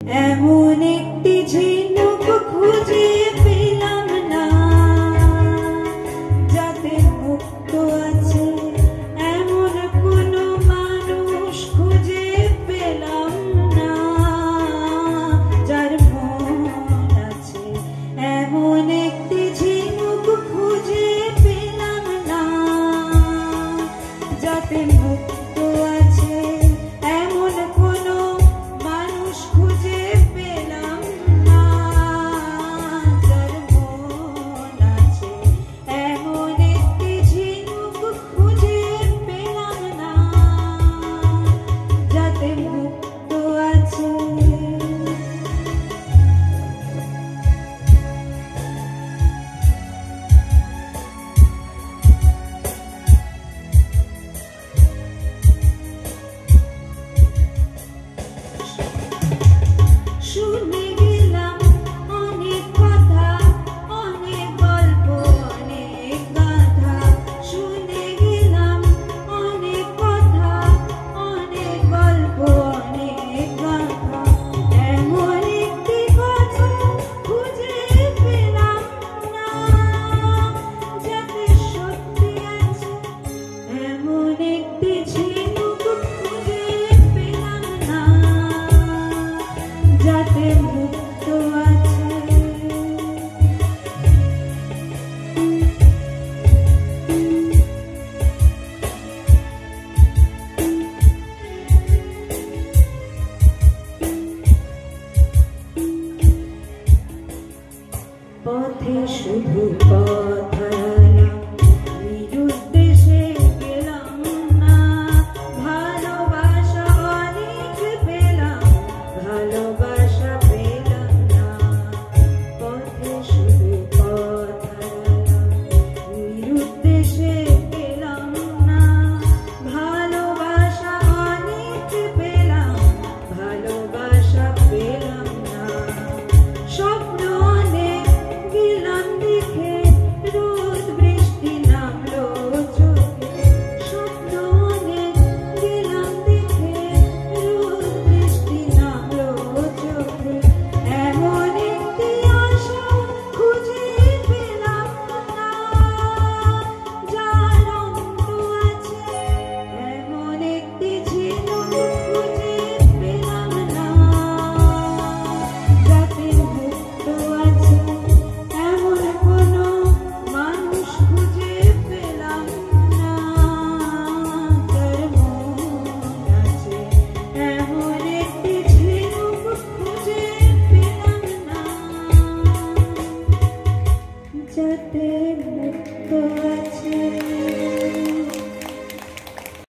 এমন একটি ঝিনুক খুঁজে পেলাম না, যাতে মুক্ত আছে এমন কোনো মানুষ খুঁজে পেলাম না, যার মন আছে। এমন একটি ঝিনুক খুঁজে পেলাম না, যাতে মুক্ত আছে এমন কোনো মানুষ খুঁজে পেলাম না, যার মন আছে। এমন একটি ঝিনুক খুঁজে পেলাম না, যাতে মুক্ত আছে। শুনে গেলাম অনেক কথা, অনেক গল্প, অনেক গাথা। শুনে গেলাম অনেক কথা, অনেক গল্প, অনেক গাথা। এমন একটি কথা খুঁজে পেলাম না, যাতে সত্যি আছে। এমন একটি ঝিনুক খুঁজে পেলাম না, যাতে মুক্ত আছে। পথে শুধু কথা, নিরুদ্দেশে গেলাম না। ভালোবাসা অনেক পেলাম, ভালোবাসা পেলাম না। পথে শুধু কথা, নিরুদ্দেশে গেলাম না। ভালোবাসা অনেক পেলাম, ভালোবাসা পেলাম না। স্বপ্ন অনেক গেলাম দেখে, রোদ বৃষ্টি নামলো চোখে। স্বপ্ন অনেক গেলাম দেখে, রোদ বৃষ্টি নামলো চোখে। এমন একটি আশা খুঁজে পেলাম না, যার অন্ত আছে। এমন একটি ঝিনুক খুঁজে পেলাম না, যাতে মুক্ত আছে এমন কোনো মানুষ খুঁজে পেলাম না, যার মন আছে। এমন একটি ঝিনুক খুঁজে পেলাম না, যাতে মুক্ত আছে।